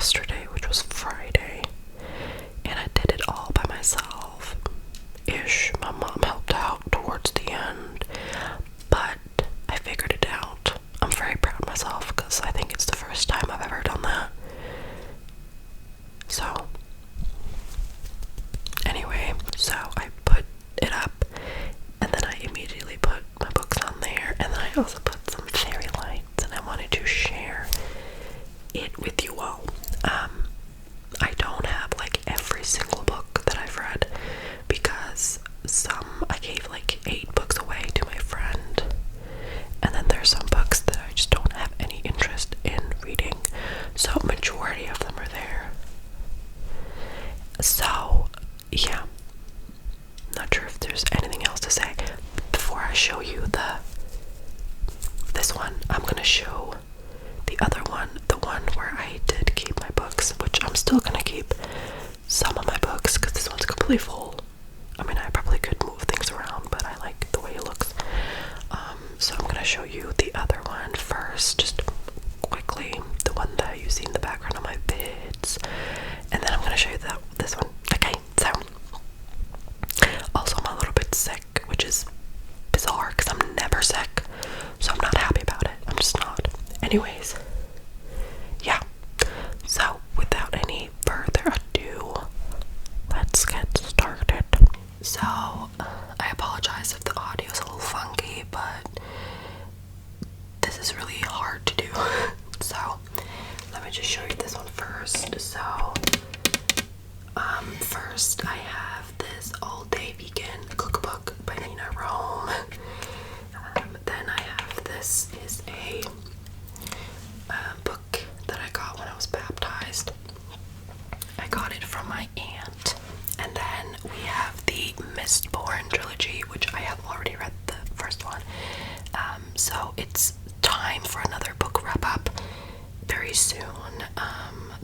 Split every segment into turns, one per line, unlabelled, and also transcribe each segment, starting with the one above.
yesterday, which was Friday, and I did it all by myself ish. My mom helped out towards the end, but I figured it out. I'm very proud of myself because I think it's the first time I've ever done that. So anyway, so I put it up, and then I immediately put my books on there, and then I also put some fairy lights, and I wanted to share it with you all. I don't have like every single book that I've read, because some I gave like 8 books away to my friend, and then there's some books that I just don't have any interest in reading, so majority of them are there. So yeah, not sure if there's anything else to say. Before I show you this one, I'm gonna show the other one, the one where I did keep my books, which I'm still gonna keep some of my books because this one's completely full. I mean, I probably could move things around, but I like the way it looks. So I'm gonna show you the other one first, just quickly, the one that you see in the background of my vids, and then I'm gonna show you this one. Okay, so also I'm a little bit sick, which is bizarre because I'm never sick, so I'm not happy about it. I'm just not. Anyways, yeah, so without any further ado, let's get started. So I apologize if the audio is a little funky, but this is really hard to do. So let me just show you this one first. So first I have this all-day vegan cookbook by Nina Rome. Then I have this is a book that I got when I was baptized. I got it from my aunt. And then we have the Mistborn trilogy, which I have already read the first one. So it's time for another book wrap-up very soon.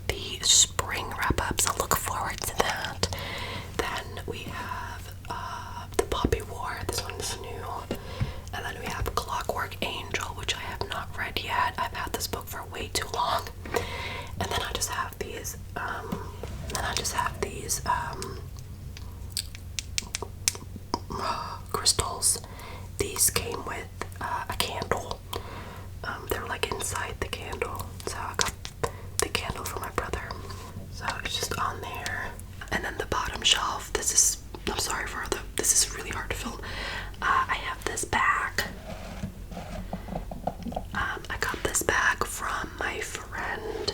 The spring wrap-ups, I'll look forward to that. Then we have The Poppy War, this one is new. And then we have Clockwork Angel, which I have not read yet. I've had this book for way too long. And then I just have these, crystals. These came with a candle. They're like inside the candle. So I got the candle for my brother. So it's just on there. And then the bottom shelf, this is really hard to film. I have this bag. I got this bag from my friend.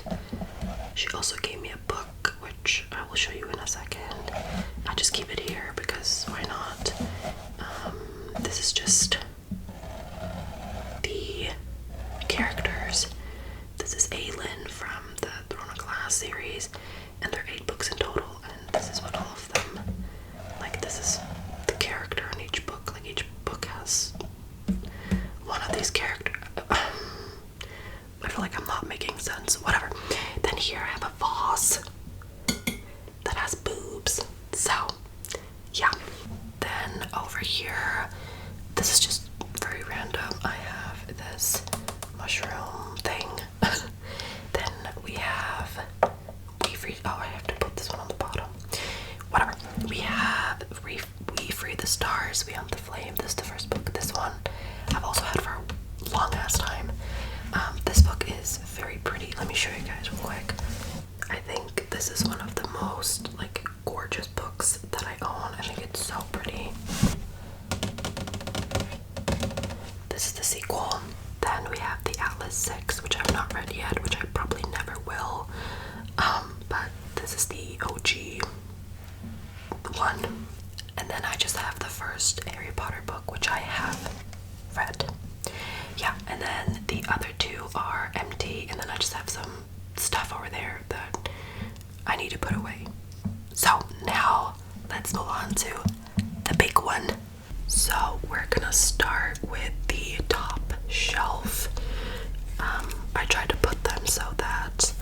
She also gave me a book, which I will show you in a second. I just keep it here because why not? This is just the characters. This is Aelin from the Throne of Glass series, and there are 8 books in total, and this is what all of them, like, this is the character in each book. Like, each book has one of these characters. I feel like I'm not making sense. Whatever. Then here I have a vase that has boobs. So, yeah. Then over here, this is just very random. I have this mushroom thing. Then we have I have to put this one on the bottom. Whatever. We have We Free the Stars, Beyond the Flame. This is the first book. This one I've also had for a long ass time. This book is very pretty. Let me show you guys real quick. I think this is one of the most like gorgeous books that I own. I think it's so pretty. This is the sequel. Then we have the Atlas 6, which I've not read yet, which I probably never will. But this is the OG one. And then I just have the first Harry Potter book, which I have read. Yeah, and then the other 2 are empty, and then I just have some stuff over there that I need to put away. So now let's move on to the big one. So we're gonna start with the top shelf. I tried to put them so that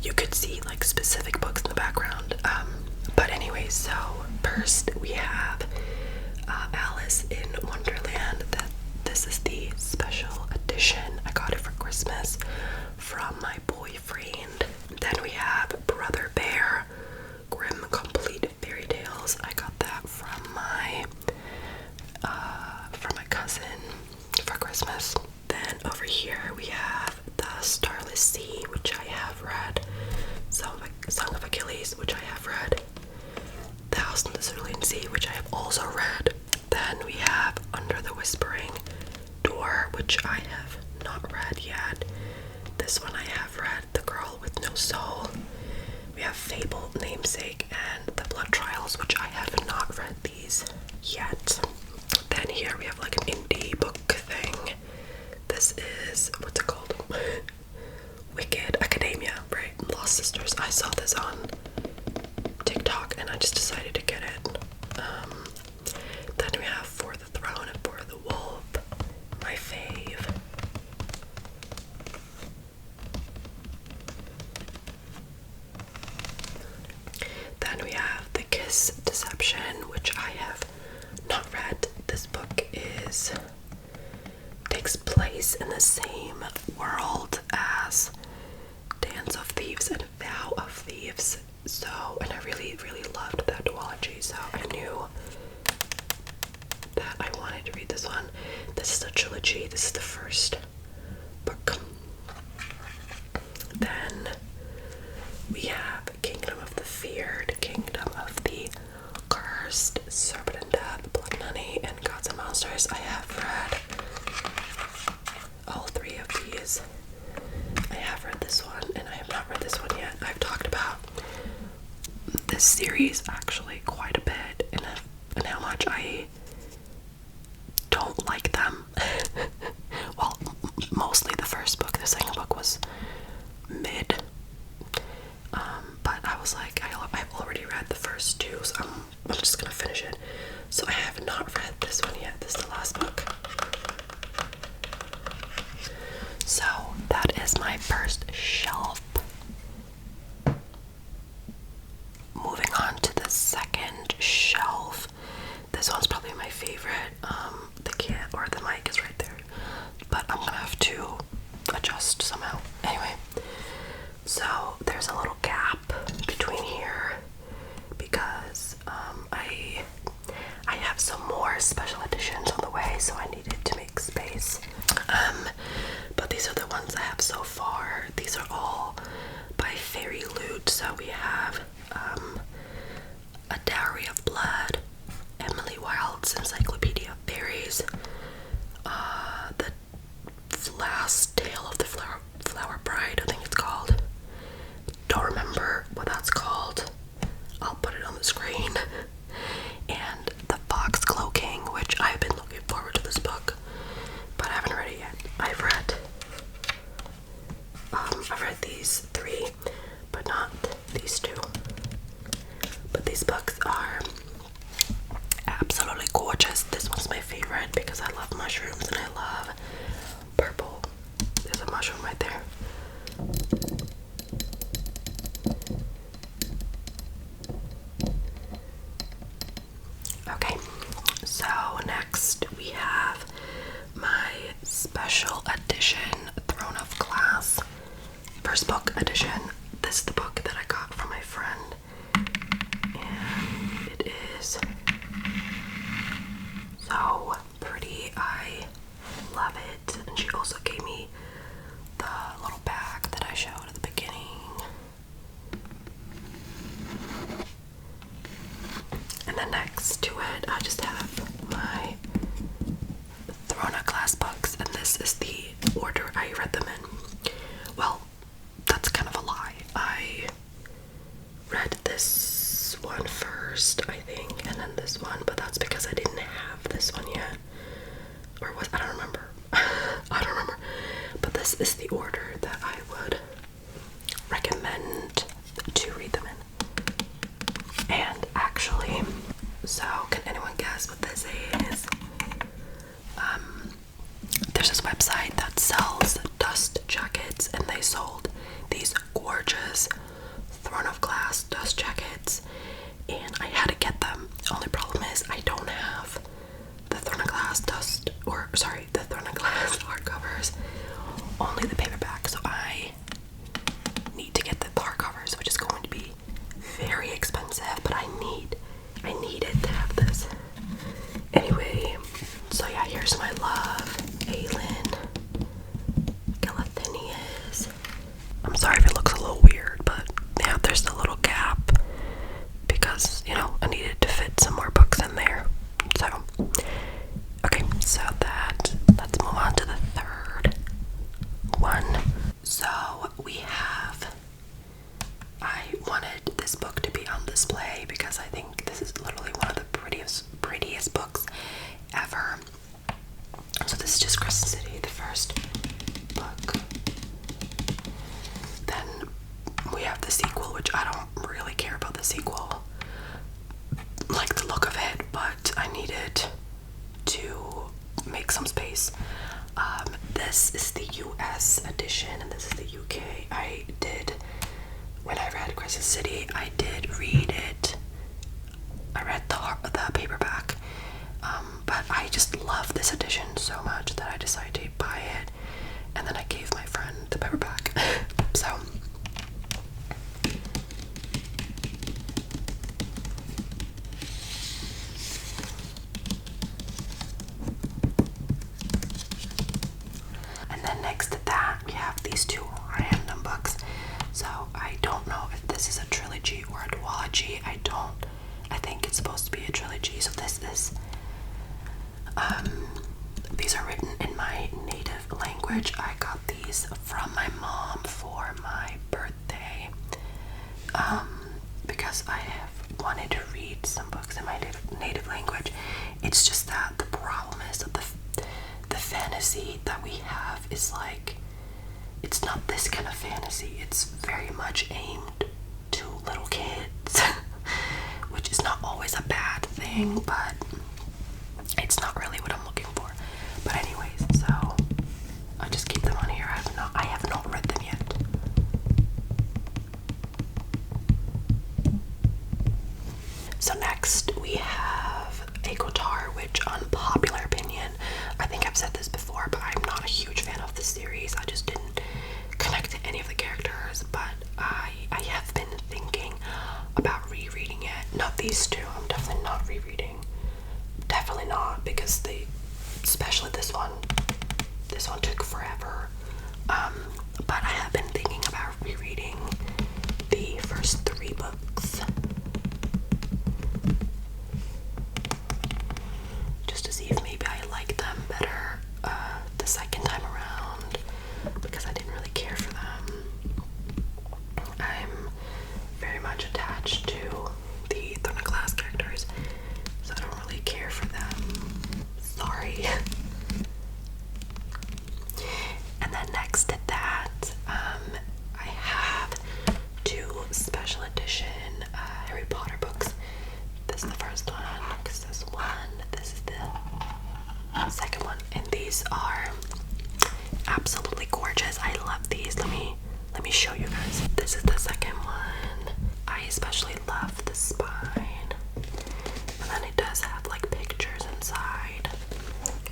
you could see like specific books in the background. But anyway, so first we have Alice in Wonderland. This is the special edition. I got it for Christmas from my boyfriend. Then Song of Achilles, which I have read. The House in the Cerulean Sea, which I have also read. Then we have Under the Whispering Door, which I have not read yet. This one I have read, The Girl with No Soul. We have Fable, Namesake, and The Blood Trials, which I have not read these yet. Then here we have like an indie book thing. This is, what's it called? Wicked Academia, right? Lost Sisters. I saw this on TikTok and I just decided to get it. Then we have For the Throne and For the Wolf, my fave. Then we have The Kiss Deception, which I have not read. This book takes place in the same world as Dance of Thieves and Vow of Thieves. So, and I really, really loved that duology, so I knew that I wanted to read this one. This is a trilogy. This is the first book. Then we have Kingdom of the Feared, Kingdom of the Cursed, Serpent and Death, Blood and Honey, and Gods and Monsters. I have read all three of these. I have read this one, and I have not read this one yet. I've talked about this series actually quite a bit, and how much I don't like them. Well, mostly the first book. The second book was mid. But I was like, I've already read the first two, so I'm just gonna finish it. So I have not read this one yet. This is the last book. So that is my first shelf. Moving on to the second shelf. This one's probably my favorite. The mic is right there, but I'm gonna have to adjust somehow. Anyway, so there's a little gap between here because I have some more special editions on the way, so I needed to make space. But these are the ones I have so far. These are all by Fairy Loot. So we have A Dowry of Blood, Emily Wilde's Encyclopedia of Fairies, The Last Tale of the Flower Bride, I think it's called. Don't remember what that's called. I'll put it on the screen. And The Foxglove King, which I've been looking forward to this book, but I haven't read it yet. I've read these three, but not these two. But these books are absolutely gorgeous. This one's my favorite because I love mushrooms and I love purple. There's a mushroom right there. Okay, so next we have my special edition Throne of Glass first book edition. This is the book that I got from my friend, and it is so pretty. I love it. And she also gave me the little bag that I showed at the beginning. And then next to it, I just have my Throne of Glass books, and this is the order I read them in. Well, that's kind of a lie. I read this one first, I think, and then this one, but that's because I didn't have this one yet. Or was, I don't remember. I don't remember. But this is the order that I would recommend to read them in. And actually, so can anyone guess what this is? There's this website that sells dust jackets, and they sold these gorgeous Throne of Glass dust jackets, and I had to get them. The only problem is I don't have the Throne of Glass the Throne of Glass hardcovers, only the paperback, so I need to get the hardcovers, which is going to be very expensive, but I needed to have this. Anyway, so yeah, here's my love, Aelin Galathynius. I'm sorry if it looks a little weird, but the sequel, which I don't really care about the sequel, like the look of it, but I needed to make some space. This is the US edition and this is the UK. When I read Crisis City, I did read it. I read the paperback, but I just love this edition so much that I decided to buy it, and then I gave my friend the paperback. So and then next to that we have these two random books. So I don't know if this is a trilogy or a duology. I think it's supposed to be a trilogy. So this is these are written in my native language. I got these from my mom for my birthday, because I have wanted to read some books in my native language. It's just that the problem is that the fantasy that we have is like, it's not this kind of fantasy. It's very much aimed to little kids, which is not always a bad thing, but it's not really what I'm looking for. But anyways, so I just keep them on here. I have not read them yet. So next we have Akotar, which unpopular opinion, I think I've said this before, but I'm not a huge fan of this series. I just didn't connect to any of the characters, but I have been thinking about rereading it. Not these two, I'm definitely not rereading. Definitely not, because especially this one took forever. But I have been thinking about rereading the first 3 books, just to see if maybe I like them better the second time around, because I didn't really care for them. I'm very much attached to the Throne of Glass characters, so I don't really care for them. Sorry. And then next to that, I have 2 special edition Harry Potter books. This is the first one, because this is the second one, and these are absolutely gorgeous. I love these. Let me show you guys. This is the second one. I especially love the spine, and then it does have like pictures inside.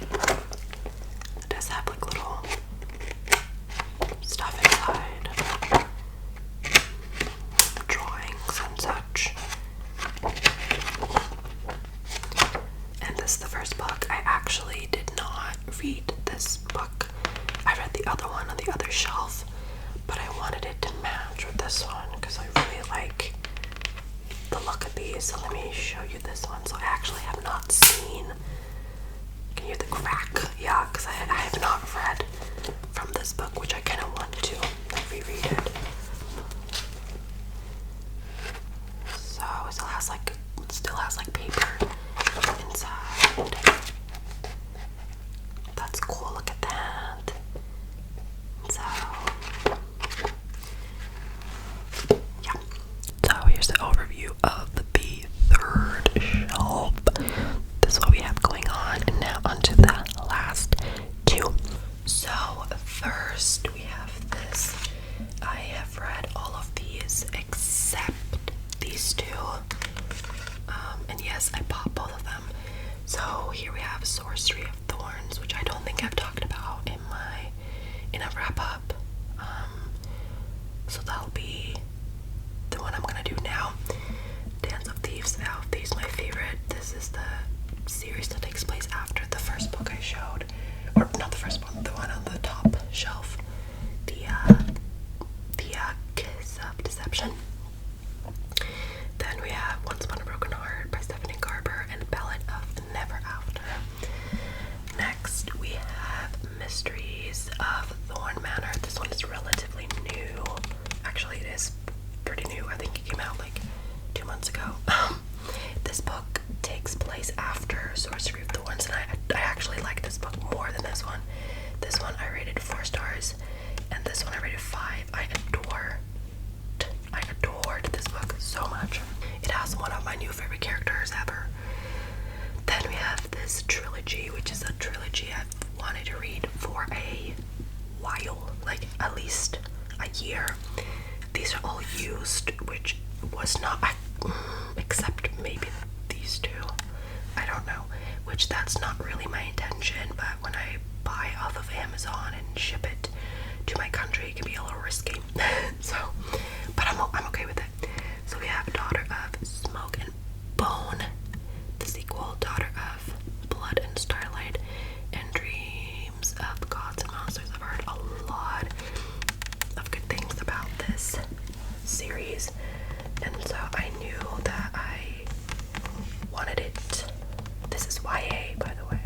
It does have like little stuff inside, drawings and such. And this is the first book. I actually did not read this book. I read the other one on the other shelf, but I wanted it to match with this one because I really like the look of these. So let me show you this one. So I actually have not seen, can you hear the crack? Yeah, because I have not read from this book, which I kind of want to reread it. So it still has like paper inside. That's cool, look at that. So yeah. So here's the overview of the third shelf. This is what we have going on, and now onto the last 2. So first we have this. I have read all of these except these 2. And yes, I bought both of them. So here we have Sorcery of Thorns, which I don't think I've talked about in a wrap-up. So that'll be the one I'm gonna do now. Dance of Thieves, my favorite. This is the series that takes place after the first book I showed. Or not the first one, the one on the top shelf. The Kiss of Deception. Then we have Once Upon a Broken Heart by Stephanie Garber and Ballad of Never After. Next we have Mysteries of Thorn Manor. This one is relatively new. Actually, it is pretty new. I think it came out like 2 months ago. This book takes place after Sorcery of Thorns, and I actually like this book more than this one. This one I rated 4 stars, and this one I rated 5. I these are all used, which was not, except maybe these two. I don't know, which that's not really my intention, but when I buy off of Amazon and ship it to my country, it can be a little risky. So, but I'm okay with it. So we have Daughter of Smoke and Bone, the sequel, Daughter of Blood and Starlight, and Dreams of Gods and Monsters. I've heard a lot of good things about this series, and so I knew that I wanted it. This is YA, by the way.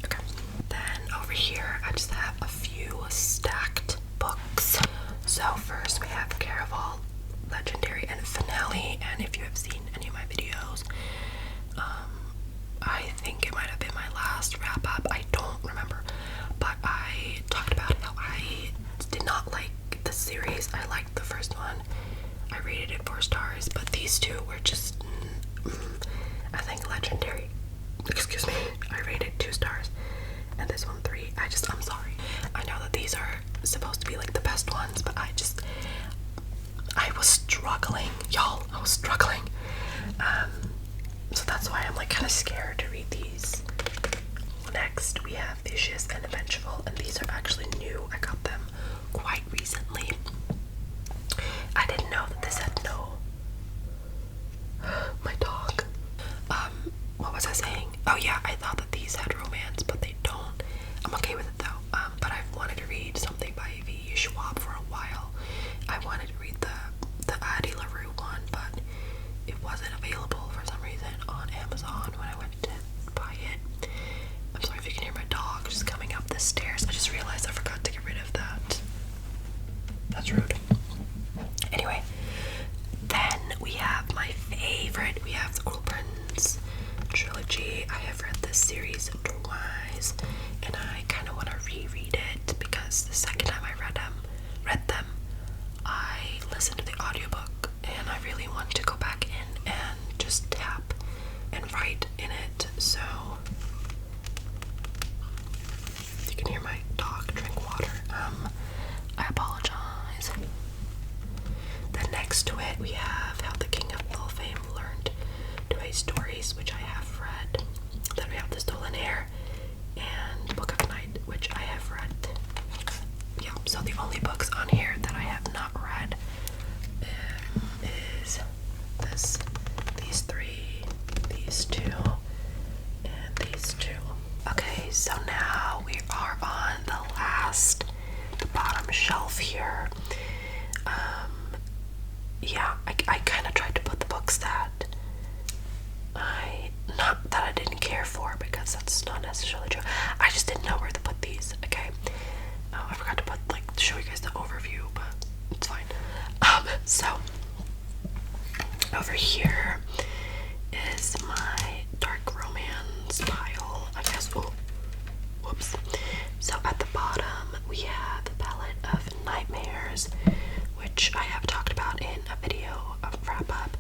Okay. Then over here, I just have a few stacked books. So first we have Caraval, Legendary, and Finale. And if you have seen any of my videos, I think it might have been my last wrap up. I don't remember, but I talked about how I did not like the series. I liked the first one. I rated it 4 stars, but these two were just, I think Legendary, excuse me, I rated 2 stars, and this one 3. I'm sorry. I know that these are supposed to be like the best ones, but I was struggling, y'all. I was struggling. So that's why I'm like kind of scared to read these. Next, we have Vicious and Vengeful, and these are actually new. I got them quite recently. I didn't know that this had no. My dog. What was I saying? Oh yeah, I thought that these had romance, but they don't. I'm okay with it though. But I've wanted to read something by V. Schwab for a while. I wanted to read the Addie LaRue one, but it wasn't available for some reason on Amazon when I went to buy it. I'm sorry if you can hear my dog just coming up the stairs. I just realized I forgot to get rid of that. That's rude. Anyway, then we have my favorite. We have the Cruel Prince trilogy. I have read this series twice, and I kind of want to reread it because the second time I read them, I listened to the audiobook, and I really want to go back in and just tap and write in it. So you can hear my dog drink water. I apologize. Then next to it, we have How the King of Fame Learned to Hate Stories, which I have read. Then we have The Stolen Heir and Book of Night, which I have read. Yeah, so the only books on here that I have not read is these 3, these 2, and these 2. Okay, so now we are on the bottom shelf here. Yeah, I kind of tried to put the books that not that I didn't care for, because that's not necessarily true. I just didn't know where to put these, okay? I forgot to show you guys the overview, but it's fine. So over here is my dark romance pile, I guess. Oh, whoops. So at the bottom we have the Palette of Nightmares, which I have talked about in a video of wrap up.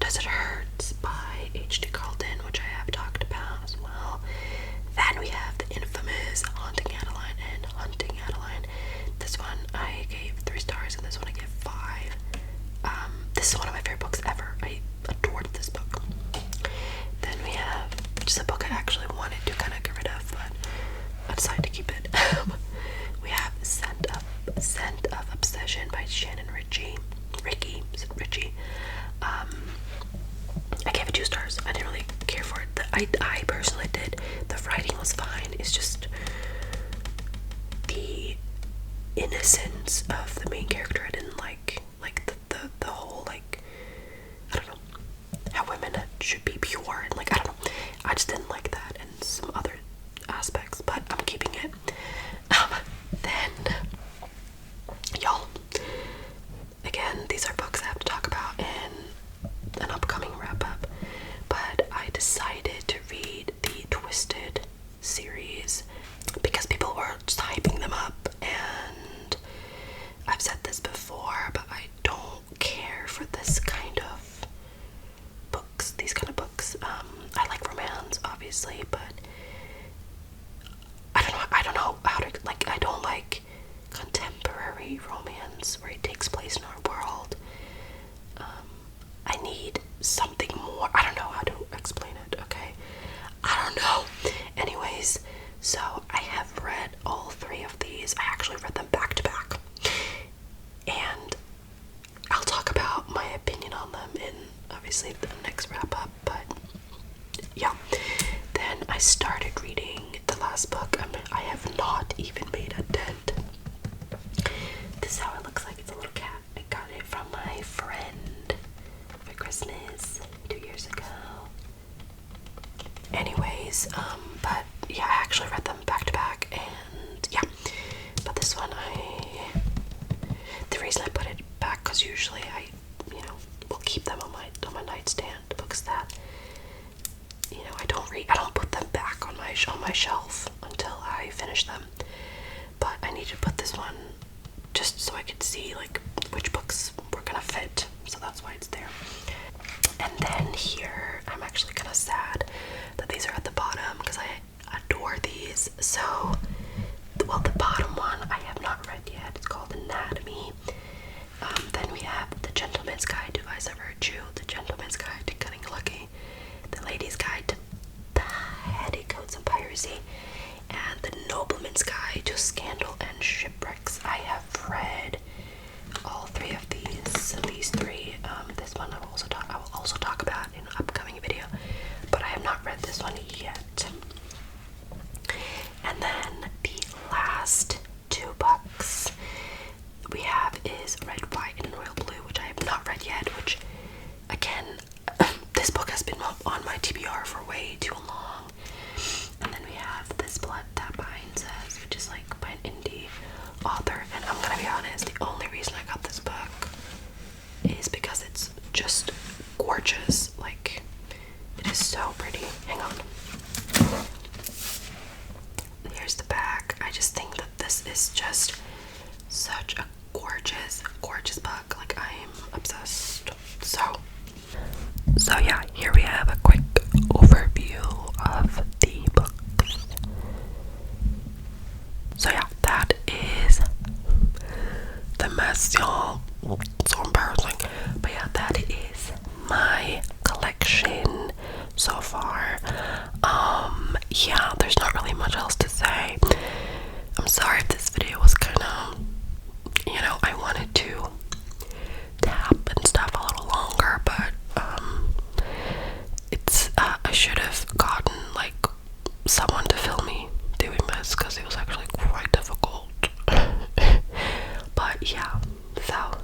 Does It Hurt by H.D. Carlton, which I have talked about as well. Then we have the infamous Haunting Adeline and Hunting Adeline. This one I gave 3 stars, and this one I gave 5. This is one of my favorite books ever. I adored this book. Then we have just a book I actually wanted to kind of get rid of, but I decided to keep it. We have Scent of Obsession by Shannon Ritchie. I gave it 2 stars. I didn't really care for it. I personally did. The writing was fine. It's just the innocence of the main character. I didn't like the whole, like, I don't know, how women should be pure, and I don't know. I just didn't like that and some other aspects, but I'm keeping it. Then y'all, again, these are books I have to talk about in an upcoming wrap-up, but I decided to read the Twisted series because people were just hyping them up, and I've said this before, but I don't care for this kind of books, these kind of books. obviously, but I don't know how to, like, I don't like contemporary romance where it takes place in our world. I need something more. I don't know how to explain it, okay? I don't know. Anyways, so I have read all 3 of these. I actually read them back to back. And I'll talk about my opinion on them in, obviously, the next wrap up, but yeah. Then I started reading the last book. I have not even made a dent. This is how it looks like. It's a little cat. I got it from my friend for Christmas 2 years ago. Anyways, but yeah, I actually read them back to back, and yeah. But this one, the reason I put it back, because usually I, will keep them on my nightstand, books that, I don't read. I don't put them back on my shelf until I finish them. But I need to put this one just so I could see like which books were gonna fit. So that's why it's there. And then here, I'm actually kind of sad that these are at the bottom because I adore these. So, well, the bottom one I have not read yet. It's called Anatomy. Then we have The Gentleman's Guide to Vice Virtue, The Gentleman's Guide to Getting Lucky, The Lady's Guide to Petticoats and Piracy, and The Nobleman's Guide to Scandal and Shipwrecks. I have read all 3 of these 3. This one I will also talk about in an upcoming video, but I have not read this one yet. And then the last 2 books we have is Red, White, and Royal Blue, which I have not read yet, which, again, this book has been on my TBR for way too long. And then we have This Blood That Binds Us, which is like by an indie author, and I'm gonna be honest, the only reason I got this book is because it's just gorgeous. Like, it is so pretty. Hang on. Here's the back. I just think that this is just such a gorgeous book. Like, I'm obsessed. So yeah, here we have a quick overview of the books. So yeah, that is the mess, y'all. So embarrassing. But yeah, that is my collection so far. Yeah, there's not really much else to say. I'm sorry if this video was kind of, I wanted to tap and stuff a little longer, but I should have gotten like someone to film me doing this because it was actually quite difficult. But yeah, so